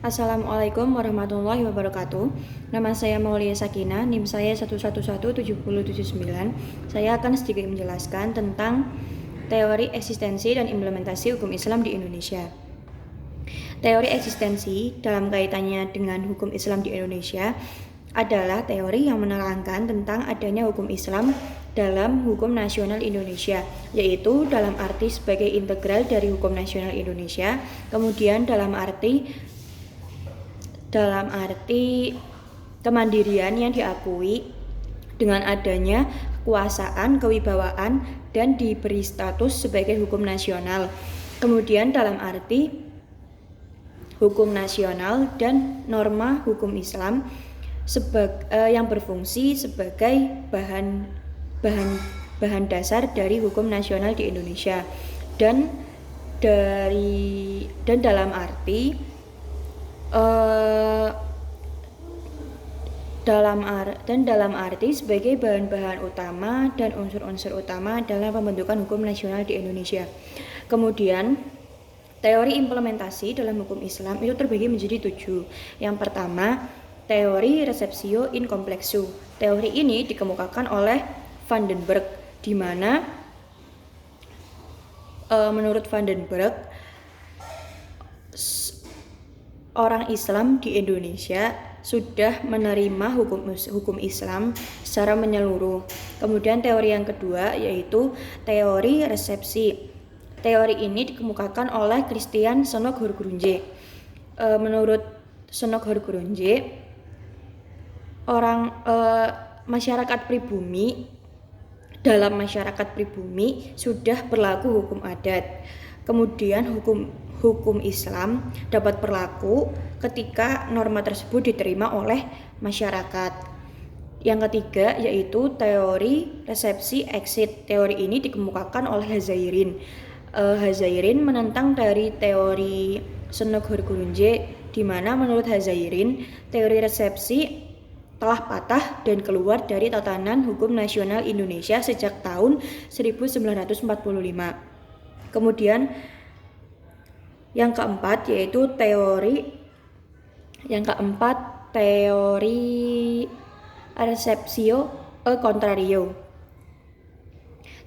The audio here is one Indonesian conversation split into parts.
Assalamualaikum warahmatullahi wabarakatuh. Nama saya Maulia Sakinah, NIM saya 1117079. Saya akan sedikit menjelaskan tentang teori eksistensi dan implementasi hukum Islam di Indonesia. Teori eksistensi dalam kaitannya dengan hukum Islam di Indonesia adalah teori yang menerangkan tentang adanya hukum Islam dalam hukum nasional Indonesia, yaitu dalam arti sebagai integral dari hukum nasional Indonesia, kemudian dalam arti kemandirian yang diakui dengan adanya kekuasaan, kewibawaan, dan diberi status sebagai hukum nasional. Kemudian dalam arti hukum nasional dan norma hukum Islam yang berfungsi sebagai bahan dasar dari hukum nasional di Indonesia dan dalam arti sebagai bahan-bahan utama dan unsur-unsur utama dalam pembentukan hukum nasional di Indonesia. Kemudian teori implementasi dalam hukum Islam itu terbagi menjadi 7. Yang pertama, teori receptio in complexo. Teori ini dikemukakan oleh Van den Berg, di mana menurut Van den Berg, orang Islam di Indonesia sudah menerima hukum Islam secara menyeluruh. Kemudian teori yang kedua yaitu teori resepsi. Teori ini dikemukakan oleh Christian Senok Hurgronje. Menurut Senok Hurgronje, dalam masyarakat pribumi sudah berlaku hukum adat. Kemudian hukum Islam dapat berlaku ketika norma tersebut diterima oleh masyarakat. Yang ketiga yaitu teori resepsi exit. Teori ini dikemukakan oleh Hazairin. Hazairin menentang dari teori Senok Hurgronje, di mana menurut Hazairin teori resepsi telah patah dan keluar dari tatanan hukum nasional Indonesia sejak tahun 1945. Kemudian yang keempat yaitu teori receptio e contrario.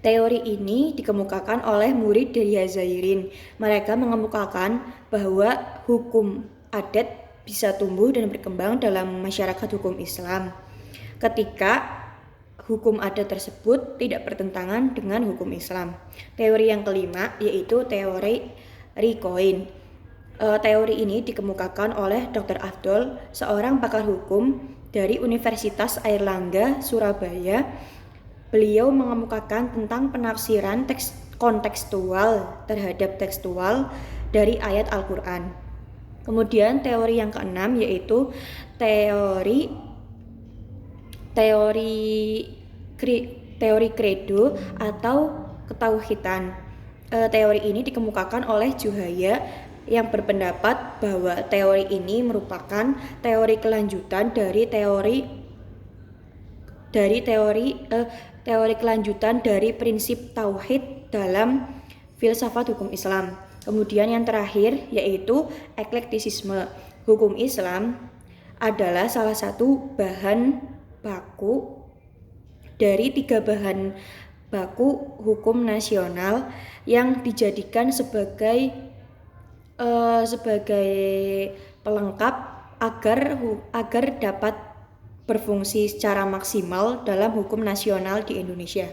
Teori ini dikemukakan oleh murid dari Hazairin. Mereka mengemukakan bahwa hukum adat bisa tumbuh dan berkembang dalam masyarakat hukum Islam ketika hukum adat tersebut tidak bertentangan dengan hukum Islam. Teori yang kelima yaitu teori Recoin. Teori ini dikemukakan oleh Dr. Afdol, seorang pakar hukum dari Universitas Airlangga, Surabaya. Beliau mengemukakan tentang penafsiran kontekstual terhadap tekstual dari ayat Al-Quran. Kemudian teori yang keenam yaitu teori credo atau ketauhidan. Teori ini dikemukakan oleh Juhaya yang berpendapat bahwa teori ini merupakan teori kelanjutan dari prinsip tauhid dalam filsafat hukum Islam. Kemudian yang terakhir yaitu eklektisisme. Hukum Islam adalah salah satu bahan baku dari 3 bahan baku hukum nasional yang dijadikan sebagai pelengkap agar dapat berfungsi secara maksimal dalam hukum nasional di Indonesia.